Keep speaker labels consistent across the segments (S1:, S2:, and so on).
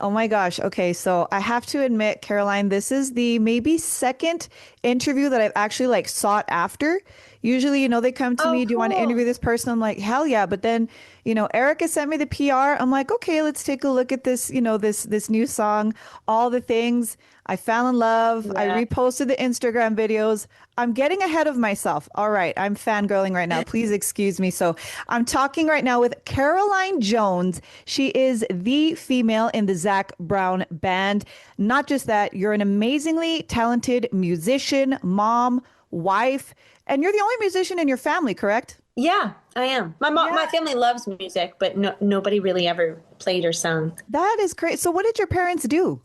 S1: Oh my gosh. Okay. So I have to admit, Caroline, this is the maybe second interview that I've actually like sought after. Usually, they come to
S2: Oh,
S1: me, do you want to interview
S2: cool.
S1: this person? I'm like, hell yeah. But then, Erica sent me the PR. I'm like, okay, let's take a look at this, this new song, all the things. I fell in love. I
S2: Yeah.
S1: reposted the Instagram videos. I'm getting ahead of myself. All right, I'm fangirling right now. Please excuse me. So I'm talking right now with Caroline Jones. She is the female in the Zac Brown Band. Not just that, you're an amazingly talented musician, mom, wife, and you're the only musician in your family, correct?
S2: Yeah, I am. My
S1: Yeah,
S2: family loves music, but nobody really ever played or sung.
S1: that is great. So what did your parents do?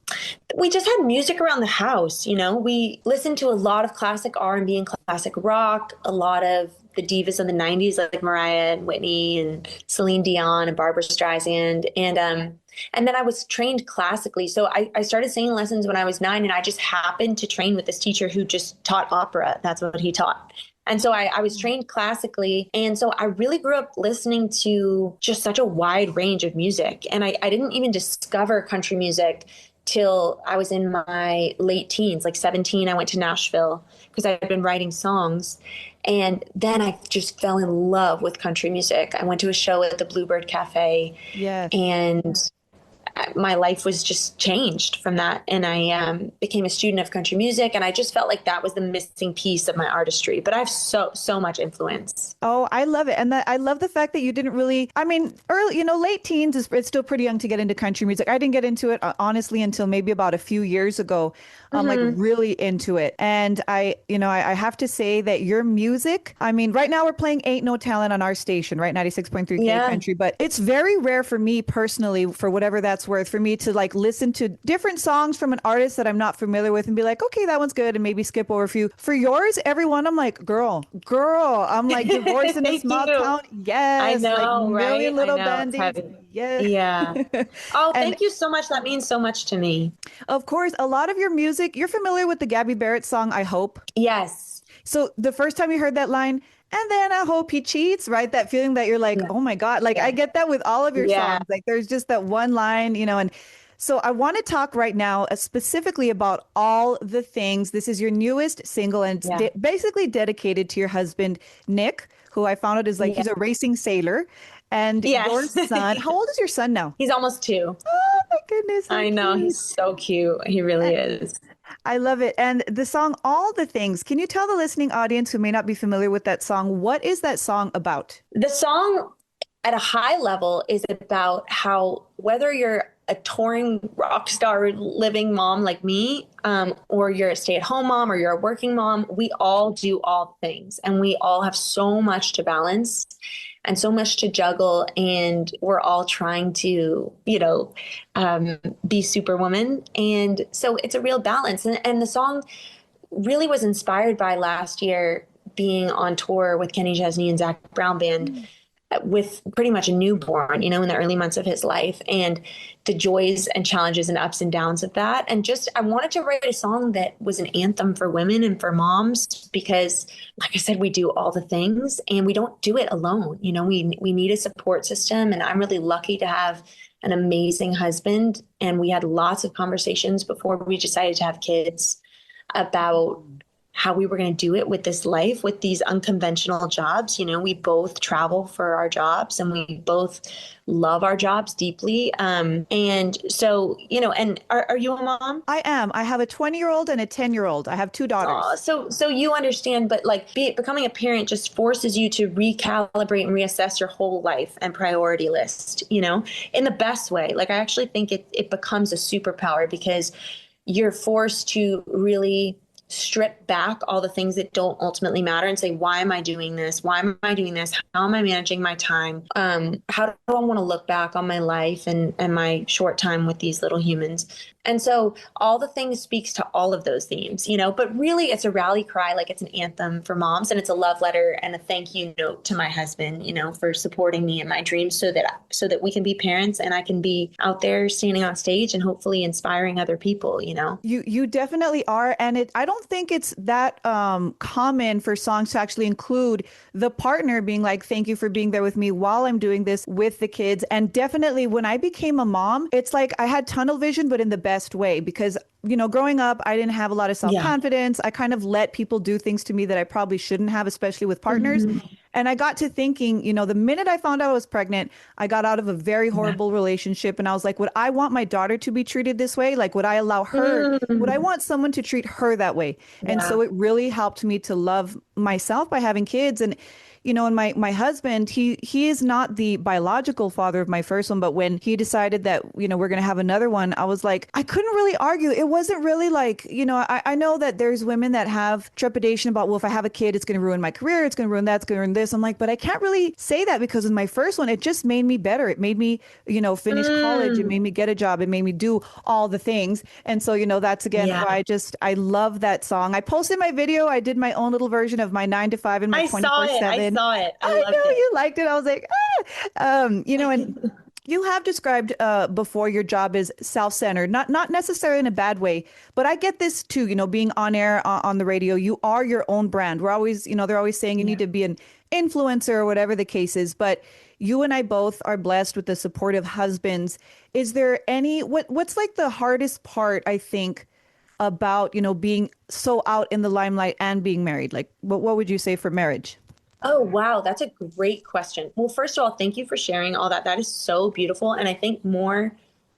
S2: We just had music around the house, you know. We listened to a lot of classic R&B and classic rock, a lot of the divas of the 90s like Mariah and Whitney and Celine Dion and Barbara Streisand and then I was trained classically. So I started singing lessons when I was 9 and I just happened to train with this teacher who just taught opera. That's what he taught. And so I was trained classically. And so I really grew up listening to just such a wide range of music. And I didn't even discover country music till I was in my late teens, like 17. I went to Nashville because I had been writing songs. And then I just fell in love with country music. I went to a show at the Bluebird Cafe
S1: Yes.
S2: and my life was just changed from that. And I became a student of country music. And I just felt like that was the missing piece of my artistry. But I have so much influence.
S1: Oh, I love it. And that I love the fact that you didn't really, I mean, early, late teens is it's still pretty young to get into country music. I didn't get into it honestly until maybe about a few years ago. I'm like
S2: Mm-hmm.
S1: really into it. And I have to say that your music, I mean, right now we're playing Ain't No Talent on our station, right? 96.3 K
S2: Yeah.
S1: country, but it's very rare for me personally, for whatever that's worth, for me to like listen to different songs from an artist that I'm not familiar with and be like, okay, that one's good, and maybe skip over a few. For yours, everyone, I'm like, girl, I'm like divorced in a
S2: Thank
S1: small
S2: you.
S1: town.
S2: I
S1: Yes, like
S2: know,
S1: million
S2: right? I
S1: little
S2: know. It's
S1: band-aids.
S2: heavy.
S1: Yes.
S2: Yeah. Oh,
S1: And
S2: thank you so much. That means so much to me.
S1: of course, a lot of your music, you're familiar with the Gabby Barrett song, I Hope.
S2: Yes.
S1: So the first time you heard that line, and then I hope he cheats, right? That feeling that you're like,
S2: Yeah.
S1: oh my God. Like I
S2: Yeah.
S1: get that with all of your
S2: Yeah.
S1: songs. Like there's just that one line, and so I want to talk right now specifically about all the things. This is your newest single, and it's
S2: Yeah.
S1: basically dedicated to your husband, Nick, who I found out is like
S2: Yeah.
S1: he's a racing sailor. And your
S2: Yes.
S1: son, how old is your son now?
S2: He's almost 2.
S1: Oh my goodness, so
S2: I know.
S1: cute.
S2: He's so cute. He really is.
S1: I love it. And the song, All the Things, can you tell the listening audience who may not be familiar with that song, what is that song about?
S2: The song at a high level is about how whether you're a touring rock star living mom like me, or you're a stay-at-home mom or you're a working mom, we all do all things and we all have so much to balance and so much to juggle. And we're all trying to, be superwoman. And so it's a real balance. And the song really was inspired by last year being on tour with Kenny Chesney and Zac Brown Band with pretty much a newborn, in the early months of his life and the joys and challenges and ups and downs of that. And just, I wanted to write a song that was an anthem for women and for moms because, like I said, we do all the things and we don't do it alone. We need a support system. And I'm really lucky to have an amazing husband. And we had lots of conversations before we decided to have kids about how we were going to do it with this life, with these unconventional jobs. We both travel for our jobs and we both love our jobs deeply. And so, and are you a mom?
S1: I am. I have a 20-year-old and a 10-year-old. I have two
S2: Oh,
S1: daughters.
S2: so you understand, but like becoming a parent just forces you to recalibrate and reassess your whole life and priority list, in the best way. Like I actually think it becomes a superpower because you're forced to really strip back all the things that don't ultimately matter and say, why am I doing this? Why am I doing this? How am I managing my time? How do I want to look back on my life and my short time with these little humans? And so all the things speaks to all of those themes, but really it's a rally cry, like it's an anthem for moms and it's a love letter and a thank you note to my husband, for supporting me in my dreams so that we can be parents and I can be out there standing on stage and hopefully inspiring other people.
S1: You definitely are, and I don't don't think it's that common for songs to actually include the partner being like, thank you for being there with me while I'm doing this with the kids. And definitely when I became a mom, it's like I had tunnel vision, but in the best way, because growing up, I didn't have a lot of
S2: Yeah.
S1: self-confidence. I kind of let people do things to me that I probably shouldn't have, especially with partners.
S2: Mhm.
S1: And I got to thinking, the minute I found out I was pregnant, I got out of a very
S2: Yeah.
S1: horrible relationship. And I was like, would I want my daughter to be treated this way? Like, would I allow her, would I
S2: Mm.
S1: want someone to treat her that way? And
S2: Yeah.
S1: so it really helped me to love myself by having kids. And my husband, he is not the biological father of my first one, but when he decided that, we're going to have another one, I was like, I couldn't really argue. It wasn't really like, I know that there's women that have trepidation about, well, if I have a kid, it's going to ruin my career. It's going to ruin that. It's going to ruin this. I'm like, but I can't really say that because in my first one, it just made me better. It made me, finish college. It
S2: Mm.
S1: made me get a job. It made me do all the things. And so, that's again
S2: Yeah.
S1: why I love that song. I posted my video. I did my own little version of my 9 to 5 and my
S2: I saw it. I
S1: 24/7.
S2: saw it. I
S1: I
S2: loved
S1: know
S2: it.
S1: you liked it. I was like, and you have described before your job is self-centered, not necessarily in a bad way, but I get this too, being on air on the radio, you are your own brand. We're always, they're always saying you
S2: Yeah.
S1: need to be an influencer or whatever the case is, but you and I both are blessed with the supportive husbands. Is there what's like the hardest part, I think, about, being so out in the limelight and being married? Like, what would you say for marriage?
S2: Oh, wow. That's a great question. Well, first of all, thank you for sharing all that. That is so beautiful. And I think more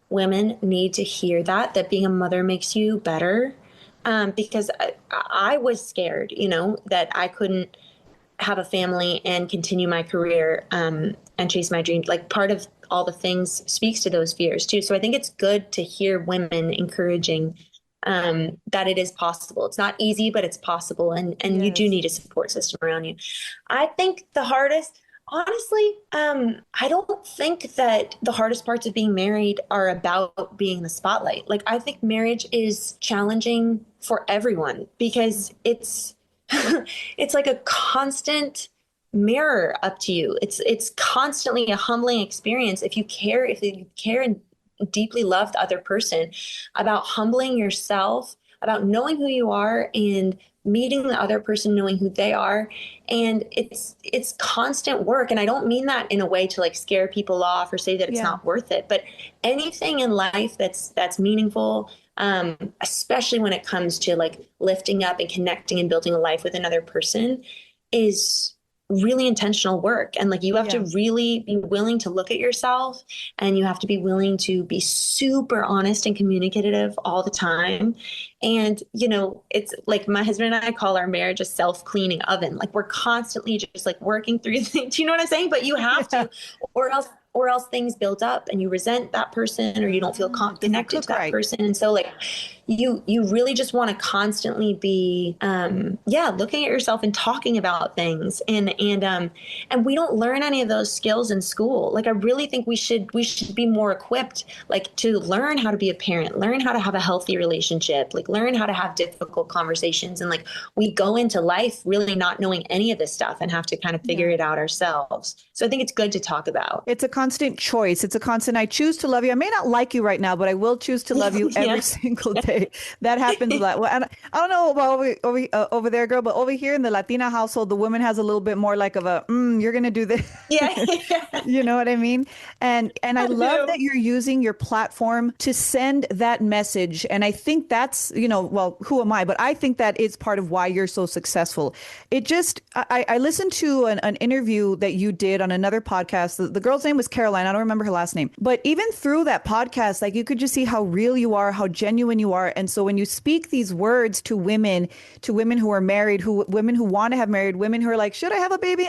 S2: women need to hear that being a mother makes you better. Because I was scared, that I couldn't have a family and continue my career, and chase my dreams. Like part of all the things speaks to those fears too. So I think it's good to hear women encouraging that it is possible. It's not easy, but it's possible, and you do
S1: Yes.
S2: need a support system around you. I think the hardest, honestly, I don't think that the hardest parts of being married are about being in the spotlight. Like I think marriage is challenging for everyone because it's it's like a constant mirror up to you. It's constantly a humbling experience if you care and deeply love the other person, about humbling yourself, about knowing who you are and meeting the other person knowing who they are. And it's constant work, and I don't mean that in a way to like scare people off or say that it's
S1: Yeah.
S2: not worth it, but anything in life that's meaningful, especially when it comes to like lifting up and connecting and building a life with another person, is really intentional work. And like you have to
S1: Yeah.
S2: really be willing to look at yourself, and you have to be willing to be super honest and communicative all the time. And it's like my husband and I call our marriage a self-cleaning oven. Like we're constantly just like working through things. Do you know what I'm saying? But you have
S1: Yeah.
S2: to, or else things build up and you resent that person, or you don't feel
S1: It doesn't
S2: connected to
S1: cook
S2: that
S1: right.
S2: person. And so like you really just want to constantly be looking at yourself and talking about things. And we don't learn any of those skills in school. Like I really think we should be more equipped, like to learn how to be a parent, learn how to have a healthy relationship, like learn how to have difficult conversations. And like we go into life really not knowing any of this stuff and have to kind of figure
S1: Yeah.
S2: it out ourselves. So I think it's good to talk about.
S1: It's a constant choice. It's a constant, I choose to love you. I may not like you right now, but I will choose to love you every
S2: Yeah.
S1: single day. That happens a lot. Well, and I don't know about over there, girl, but over here in the Latina household, the woman has a little bit more like of a, you're going to do this.
S2: Yeah.
S1: You know what I mean? And I
S2: I
S1: love
S2: do.
S1: that you're using your platform to send that message. And I think that's, well, who am I? But I think that is part of why you're so successful. I listened to an interview that you did on another podcast. The girl's name was Caroline. I don't remember her last name. But even through that podcast, like you could just see how real you are, how genuine you are. And so when you speak these words to women who are married, women who want to have married, women who are like, should I have a baby?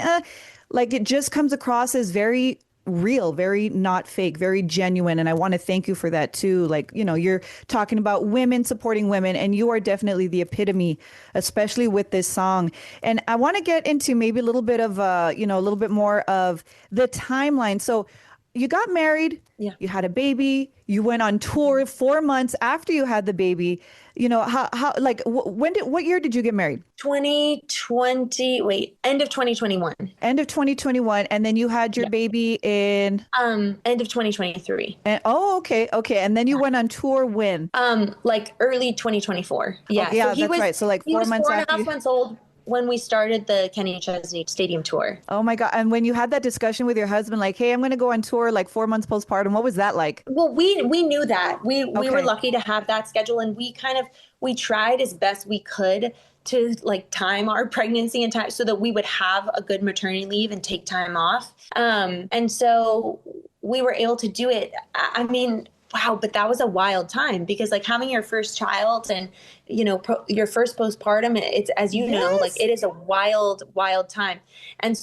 S1: Like it just comes across as very real, very not fake, very genuine. And I want to thank you for that too. Like, you're talking about women supporting women, and you are definitely the epitome, especially with this song. And I want to get into maybe a little bit of, a little bit more of the timeline. So you got married,
S2: Yeah.
S1: you had a baby, you went on tour 4 months after you had the baby. Like what year did you get married?
S2: 2020, wait, end of 2021.
S1: End of 2021, and then you had your
S2: Yeah.
S1: baby in,
S2: End of 2023.
S1: and oh, okay, okay, and then you went on tour when?
S2: Like early 2024. Yeah.
S1: Okay,
S2: So
S1: yeah, that's right. So like
S2: he
S1: four
S2: was
S1: months
S2: four and a
S1: after
S2: half
S1: you.
S2: months old when we started the Kenny Chesney Stadium tour.
S1: Oh my God. And when you had that discussion with your husband, like, hey, I'm going to go on tour like 4 months postpartum, what was that like?
S2: Well, we knew that. We were
S1: Okay.
S2: lucky to have that schedule, and we tried as best we could to like time our pregnancy and time so that we would have a good maternity leave and take time off. And so we were able to do it. I mean, wow, but that was a wild time because like having your first child and your first postpartum, it's as you know, like
S1: Yes.
S2: it is a wild time. And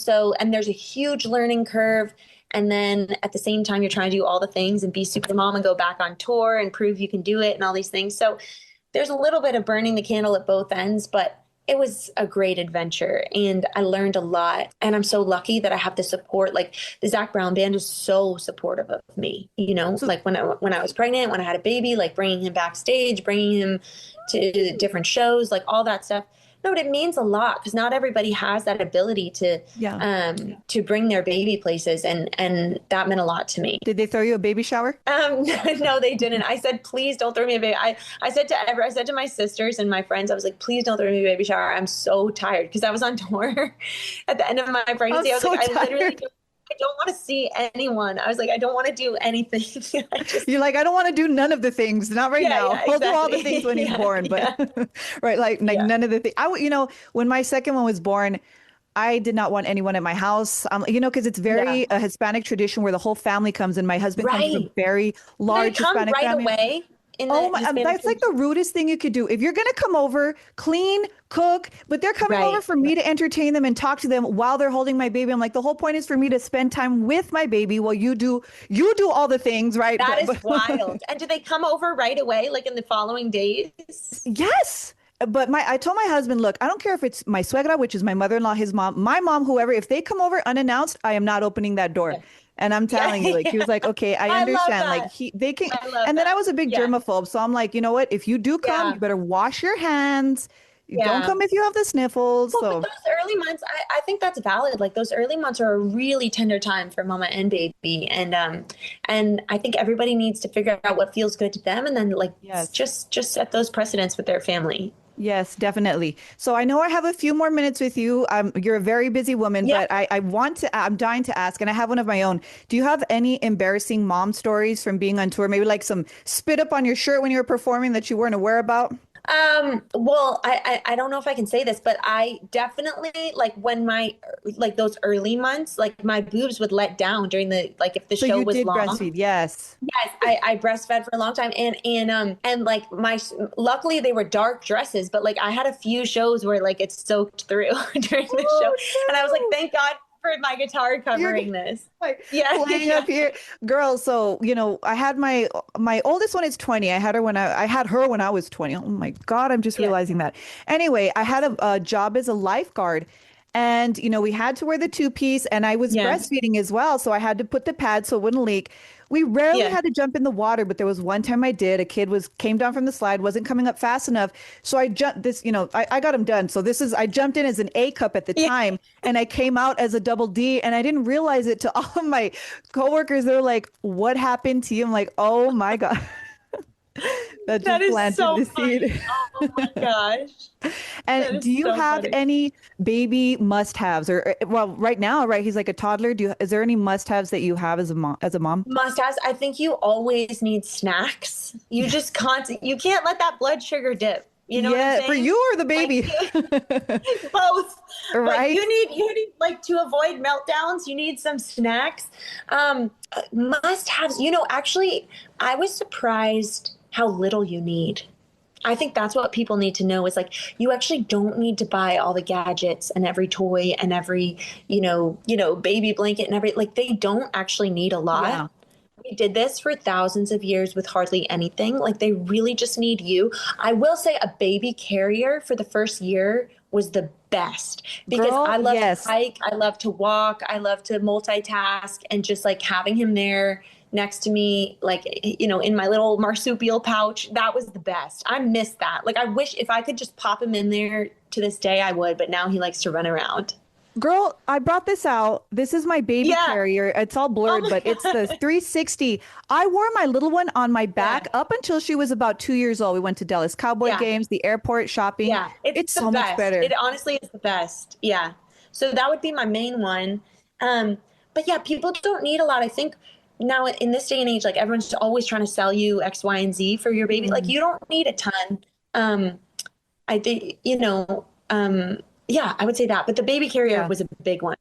S2: there's a huge learning curve. And then at the same time, you're trying to do all the things and be super mom and go back on tour and prove you can do it and all these things. So there's a little bit of burning the candle at both ends, but it was a great adventure and I learned a lot. And I'm so lucky that I have the support. Like the Zac Brown Band is so supportive of me,
S1: So
S2: like when I was pregnant, when I had a baby, like bringing him backstage, bringing him to different shows, like all that stuff. No, but it means a lot because not everybody has that ability
S1: yeah.
S2: to bring their baby places, and that meant a lot to me.
S1: Did they throw you a baby shower?
S2: No, they didn't. I said, please don't throw me a baby. I said to my sisters and my friends, I was like, please don't throw me a baby shower. I'm so tired because I was on tour at the end of my
S1: I'm
S2: pregnancy. I was
S1: so
S2: like,
S1: tired.
S2: I don't want to see anyone. I was like, I don't want to do anything. I just,
S1: You're like, I don't want to do none of the things, not right
S2: yeah,
S1: now.
S2: yeah,
S1: I'll do all the
S2: exactly.
S1: things when he's
S2: Yeah,
S1: born, but
S2: yeah,
S1: right, like
S2: yeah.
S1: none of the things. When my second one was born, I did not want anyone at my house. Because it's
S2: Yeah.
S1: very a Hispanic tradition where the whole family comes, and my husband comes from a
S2: Right.
S1: very
S2: Do they
S1: large
S2: come
S1: Hispanic
S2: right
S1: family.
S2: away in
S1: Oh
S2: the
S1: my,
S2: Hispanic
S1: that's like the
S2: tradition?
S1: rudest thing you could do. If you're gonna come over, clean, cook, but they're coming over
S2: Right.
S1: for me to entertain them and talk to them while they're holding my baby. I'm like, the whole point is for me to spend time with my baby while you do all the things, right?
S2: That is
S1: But
S2: wild. And do they come over right away, like in the following days?
S1: yes. But I told my husband, look, I don't care if it's my suegra, which is my mother-in-law, his mom, my mom, whoever, if they come over unannounced, I am not opening that door.
S2: Yeah.
S1: And I'm
S2: Yeah.
S1: telling you, like, he
S2: Yeah.
S1: was like, okay, I
S2: I love
S1: understand. Like
S2: that.
S1: they can,
S2: I love
S1: and then I
S2: that.
S1: was a big
S2: Yeah.
S1: germaphobe. So I'm like, you know what? If you do come,
S2: Yeah.
S1: you better wash your hands. You don't
S2: Yeah.
S1: come if you have the sniffles.
S2: Well, but
S1: So
S2: those early months, I think that's valid. Like those early months are a really tender time for mama and baby. And I think everybody needs to figure out what feels good to them and then like
S1: yes.
S2: just set those precedents with their family.
S1: Yes, definitely. So I know I have a few more minutes with you. You're a very busy woman,
S2: Yeah.
S1: but I'm dying to ask, and I have one of my own. Do you have any embarrassing mom stories from being on tour? Maybe like some spit up on your shirt when you were performing that you weren't aware about?
S2: Well, I don't know if I can say this, but I definitely like when like those early months, like my boobs would let down during like if the
S1: So
S2: show
S1: you
S2: was
S1: did
S2: long.
S1: breastfeed, yes.
S2: Yes, I breastfed for a long time and like luckily they were dark dresses, but like I had a few shows where like it soaked through during the show.
S1: Oh
S2: And I was like,
S1: no.
S2: thank God for my guitar
S1: You're
S2: covering this.
S1: like
S2: Yeah,
S1: playing
S2: yeah,
S1: up here, girl. So I had my oldest one is 20. I had her when I was 20. Oh my God, I'm just
S2: yeah,
S1: realizing that. Anyway, I had a job as a lifeguard, and we had to wear the two-piece, and I was
S2: yeah,
S1: breastfeeding as well, so I had to put the pad so it wouldn't leak. We rarely
S2: yeah.
S1: had to jump in the water, but there was one time I did. A kid came down from the slide, wasn't coming up fast enough. So I jumped I got him done. So I jumped in as an A cup at the
S2: Yeah.
S1: time, and I came out as a double D, and I didn't realize it to all of my coworkers. They were like, what happened to you? I'm like, oh my God. That
S2: That
S1: just
S2: is
S1: planted
S2: so
S1: the
S2: funny.
S1: seed.
S2: Oh my gosh. That
S1: And
S2: is
S1: do you
S2: so
S1: have
S2: funny.
S1: any baby must-haves well, right now, right? He's like a toddler. Is there any must-haves that you have as a mom?
S2: Must-haves. I think you always need snacks. You just
S1: Yes.
S2: can't, you can't let that blood sugar dip. You know what I'm
S1: Yeah, for
S2: saying?
S1: you or the
S2: Like
S1: baby?
S2: both. But
S1: Right?
S2: you need like to avoid meltdowns, you need some snacks. Must-haves. Actually, I was surprised how little you need. I think that's what people need to know is like you actually don't need to buy all the gadgets and every toy and every, baby blanket and every like they don't actually need a lot.
S1: Yeah.
S2: we did this for thousands of years with hardly anything. Like they really just need you. I will say a baby carrier for the first year was the best because
S1: Girl,
S2: I love to
S1: yes.
S2: hike, I love to walk, I love to multitask, and just like having him there next to me, like, in my little marsupial pouch, that was the best. I miss that. Like, I wish if I could just pop him in there to this day, I would, but now he likes to run around.
S1: Girl, I brought this out. This is my baby
S2: Yeah.
S1: carrier. It's all
S2: Oh
S1: blurred,
S2: my
S1: but it's the
S2: God.
S1: 360. I wore my little one on my
S2: Yeah.
S1: back up until she was about 2 years old. We went to Dallas Cowboy
S2: Yeah.
S1: games, the airport, shopping.
S2: Yeah. It's
S1: It's
S2: the
S1: so much
S2: best. It
S1: better.
S2: honestly is the best. Yeah. So that would be my main one. But yeah, people don't need a lot. I think now in this day and age, like everyone's always trying to sell you X, Y, and Z for your baby. Like
S1: Mm.
S2: you don't need a ton. Um, I think, yeah, I would say that. But the baby carrier
S1: Yeah.
S2: was a big one.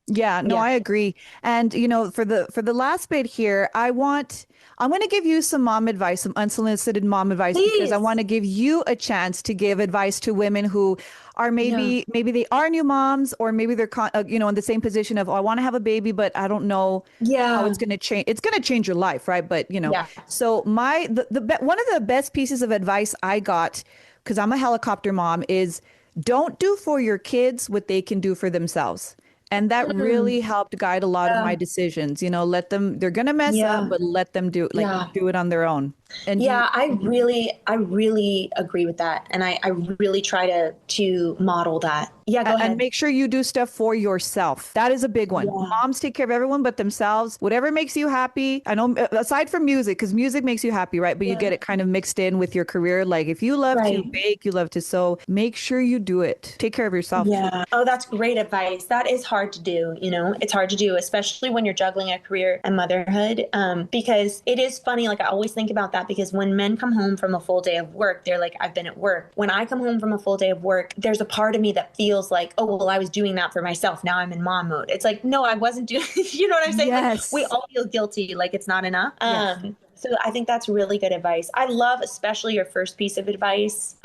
S1: Yeah, no,
S2: Yeah.
S1: I agree. And for the last bit here, I'm going to give you some mom advice, some unsolicited mom advice because I
S2: Please.
S1: want to give you a chance to give advice to women who are
S2: Yeah.
S1: maybe they are new moms or maybe they're in the same position of, oh, I want to have a baby but I don't know how it's
S2: Yeah.
S1: going to change. It's going to change your life, right? But,
S2: Yeah.
S1: so one of the best pieces of advice I got because I'm a helicopter mom is don't do for your kids what they can do for themselves. And that
S2: Mm,
S1: really helped guide a lot of my
S2: yeah.
S1: decisions. Let them, they're gonna mess up,
S2: Yeah.
S1: but let them
S2: Yeah.
S1: do it on their own. And you,
S2: Yeah, I really agree with that. And I really try to model that. Yeah, go
S1: and
S2: ahead.
S1: make sure you do stuff for yourself. That is a big one.
S2: Yeah.
S1: Moms take care of everyone but themselves. Whatever makes you happy. I know, aside from music, because music makes you happy, right? But you
S2: Yeah.
S1: get it kind of mixed in with your career. Like if you love to
S2: Right.
S1: bake, you love to sew, make sure you do it. Take care of yourself too.
S2: Yeah. Oh, that's great advice. That is hard to do, It's hard to do, especially when you're juggling a career and motherhood. Because it is funny, like I always think about that because when men come home from a full day of work, they're like, I've been at work. When I come home from a full day of work, there's a part of me that feels like, oh, well, I was doing that for myself. Now I'm in mom mode. It's like, no, I wasn't doing, you know what I'm saying? Like we
S1: Yes.
S2: all feel guilty, like it's not enough.
S1: Yes.
S2: So I think that's really good advice. I love especially your first piece of advice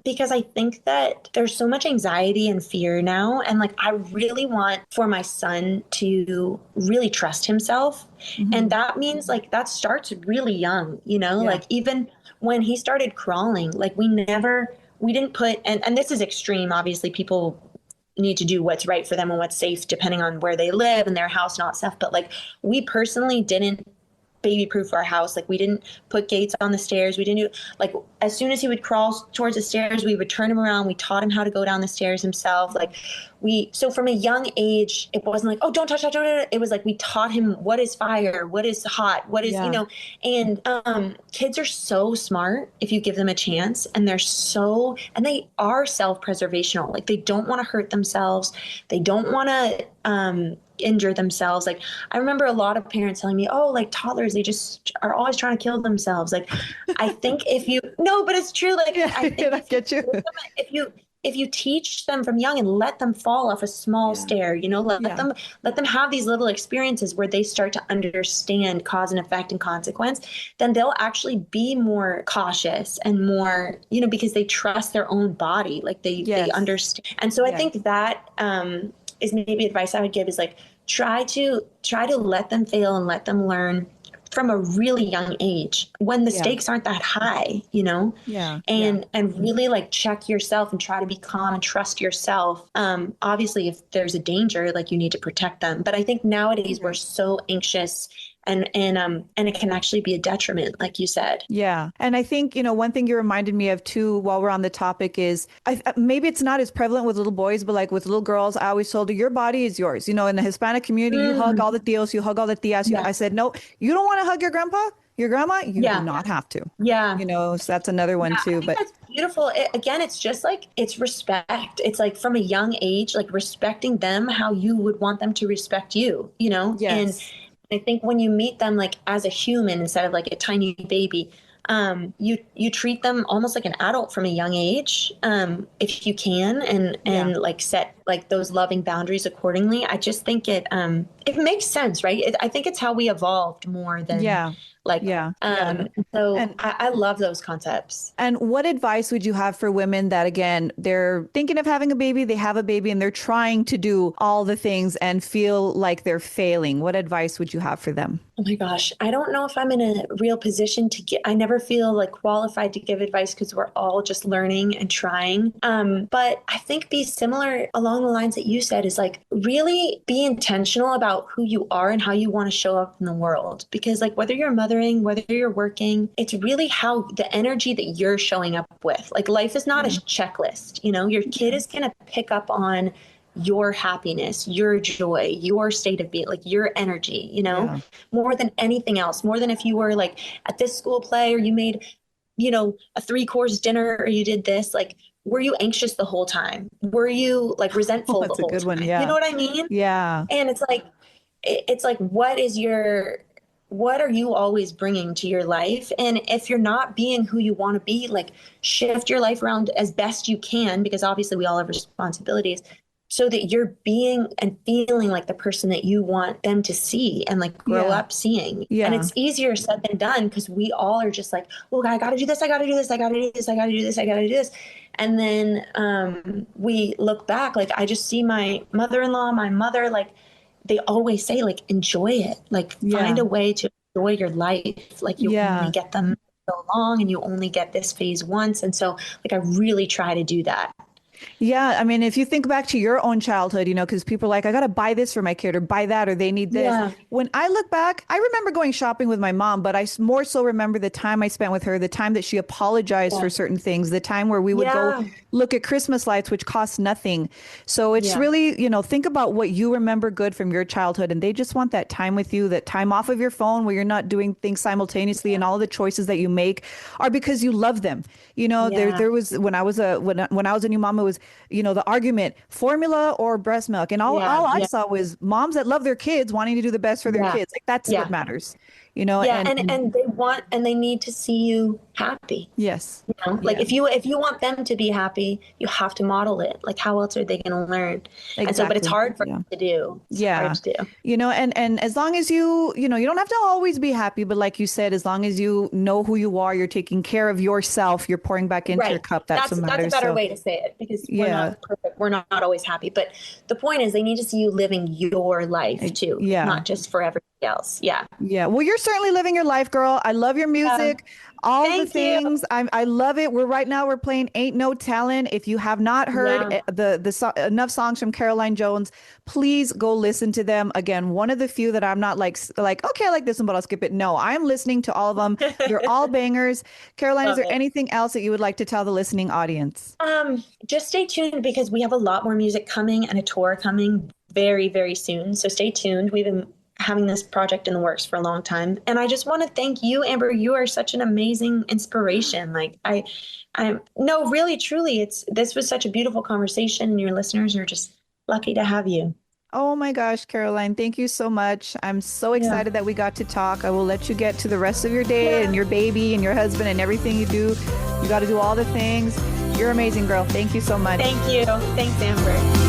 S2: because I think that there's so much anxiety and fear now. And like, I really want for my son to really trust himself. And
S1: Hmm.
S2: that means like that starts really young,
S1: Yeah.
S2: like even when he started crawling, like we didn't put, and this is extreme. Obviously, people need to do what's right for them and what's safe depending on where they live and their house and all that stuff. But like, we personally didn't baby proof our house. Like we didn't put gates on the stairs. We didn't do like as soon as he would crawl towards the stairs, we would turn him around. We taught him how to go down the stairs himself. Like so from a young age, it wasn't like, oh, don't touch that. Don't, don't. It was like we taught him what is fire, what is hot, what is,
S1: Yeah.
S2: and kids are so smart if you give them a chance. And and they are self-preservational. Like they don't want to hurt themselves. They don't want to injure themselves. Like I remember a lot of parents telling me, oh, like toddlers, they just are always trying to kill themselves. Like I think if you no, but it's true. Like
S1: Yeah.
S2: I think
S1: I get you.
S2: if you teach them from young and let them fall off a small
S1: Yeah.
S2: stair,
S1: Yeah.
S2: let them have these little experiences where they start to understand cause and effect and consequence, then they'll actually be more cautious and more, because they trust their own body, like they
S1: Yes.
S2: understand. And so I
S1: Yes.
S2: think that is maybe advice I would give is like try to let them fail and let them learn from a really young age when the
S1: Yeah.
S2: stakes aren't that high.
S1: Yeah. Yeah.
S2: And really like check yourself and try to be calm and trust yourself. Obviously if there's a danger, like you need to protect them. But I think nowadays we're
S1: Right.
S2: so anxious and it can actually be a detriment, like you said.
S1: Yeah. And I think, one thing you reminded me of too, while we're on the topic is maybe it's not as prevalent with little boys, but like with little girls, I always told her, your body is yours. In the Hispanic community, you hug all
S2: Mm,
S1: the tios, you hug all the tias.
S2: yeah.
S1: I said, no, you don't want to hug your grandpa, your grandma, you do
S2: Yeah.
S1: not have to.
S2: Yeah.
S1: So that's another one
S2: Yeah, I
S1: too.
S2: think
S1: But
S2: that's beautiful. Again, it's just like it's respect. It's like from a young age, like respecting them how you would want them to respect you. And
S1: yes.
S2: I think when you meet them like as a human instead of like a tiny baby, you treat them almost like an adult from a young age, if you can, and
S1: Yeah.
S2: like set like those loving boundaries accordingly. I just think it makes sense, right? I think it's how we evolved more than
S1: Yeah.
S2: like
S1: Yeah. Yeah. No.
S2: so
S1: And
S2: I love those concepts.
S1: And what advice would you have for women that, again, they're thinking of having a baby, they have a baby, and they're trying to do all the things and feel like they're failing? What advice would you have for them?
S2: Oh my gosh, I don't know if I'm in a real position to get, I never feel like qualified to give advice because we're all just learning and trying. But I think be similar along the lines that you said is like really be intentional about who you are and how you want to show up in the world. Because like whether you're mothering, whether you're working, it's really how the energy that you're showing up with. Like life is not a checklist, you know, your kid is going to pick up on your happiness, your joy, your state of being, like your energy, you know,
S1: Yeah.
S2: more than anything else, more than if you were like at this school play or you made, you know, a 3-course dinner or you did this, like, were you anxious the whole time? Were you like
S1: Oh,
S2: resentful the
S1: that's a
S2: whole
S1: good one.
S2: time? You
S1: Yeah.
S2: know what I mean?
S1: Yeah.
S2: And it's like, it's like, what are you always bringing to your life? And if you're not being who you want to be, like shift your life around as best you can, because obviously we all have responsibilities so that you're being and feeling like the person that you want them to see and like grow
S1: Yeah.
S2: up seeing. And
S1: Yeah.
S2: it's easier said than done because we all are just like, well, I got to do this. I got to do this. I got to do this. I got to do this. I got to do this. And then we look back, like I just see my mother-in-law, my mother, like they always say, like, enjoy it, like find
S1: Yeah.
S2: a way to enjoy your life. Like you only
S1: Yeah.
S2: get them so long and you only get this phase once. And so like I really try to do that.
S1: Yeah, I mean, if you think back to your own childhood, you know, because people are like, I got to buy this for my kid or buy that or they need this.
S2: Yeah.
S1: When I look back, I remember going shopping with my mom, but more so remember the time I spent with her, the time that she apologized for
S2: Yeah.
S1: certain things, the time where we would go
S2: Yeah.
S1: look at Christmas lights, which cost nothing. So it's
S2: Yeah.
S1: really, you know, think about what you remember good from your childhood. And they just want that time with you, that time off of your phone where you're not doing things simultaneously and all the choices that you make are because you love them. You know,
S2: Yeah.
S1: there was when I was a new mom, it was, you know, the argument, formula or breast milk. And all
S2: Yeah.
S1: I
S2: Yeah.
S1: saw was moms that love their kids wanting to do the best for their
S2: Yeah.
S1: kids. Like that's what
S2: Yeah.
S1: matters, you know,
S2: Yeah.
S1: and
S2: And they want and they need to see you happy.
S1: yes.
S2: You know, like
S1: Yeah,
S2: if you want them to be happy, you have to model it. Like how else are they going to learn? And so, but it's
S1: exactly.
S2: hard for
S1: Yeah.
S2: them to do. It's hard
S1: Yeah.
S2: to do.
S1: You know, and as long as you know, you don't have to always be happy, but like you said, as long as you know who you are, you're taking care of yourself, you're pouring back into your
S2: Right.
S1: cup, that's what
S2: That's a
S1: matters.
S2: better
S1: So,
S2: way to say it because we're
S1: yeah.
S2: not perfect. We're not always happy. But the point is they need to see you living your life too,
S1: Yeah.
S2: not just for everybody else. Yeah.
S1: Yeah. Well, you're certainly living your life, girl. I love your
S2: Yeah.
S1: music, all the
S2: Thank you.
S1: things. I love it. We're playing Ain't No Talent. If you have not heard
S2: Yeah.
S1: enough songs from Caroline Jones, please go listen to them. Again, one of the few that I'm not like okay, I like this one, but I'll skip it. No, I'm listening to all of them. They're all bangers. Caroline, is
S2: Love
S1: there
S2: it.
S1: anything else that you would like to tell the listening audience?
S2: Just stay tuned because we have a lot more music coming and a tour coming very, very soon. So stay tuned. We've been having this project in the works for a long time. And I just want to thank you, Amber. You are such an amazing inspiration. Like I no, really, truly, this was such a beautiful conversation and your listeners are just lucky to have you.
S1: Oh my gosh, Caroline, thank you so much. I'm so
S2: Yeah.
S1: excited that we got to talk. I will let you get to the rest of your day and
S2: Yeah.
S1: your baby and your husband and everything you do. You got to do all the things. You're amazing, girl. Thank you so much.
S2: Thank you. Thanks, Amber.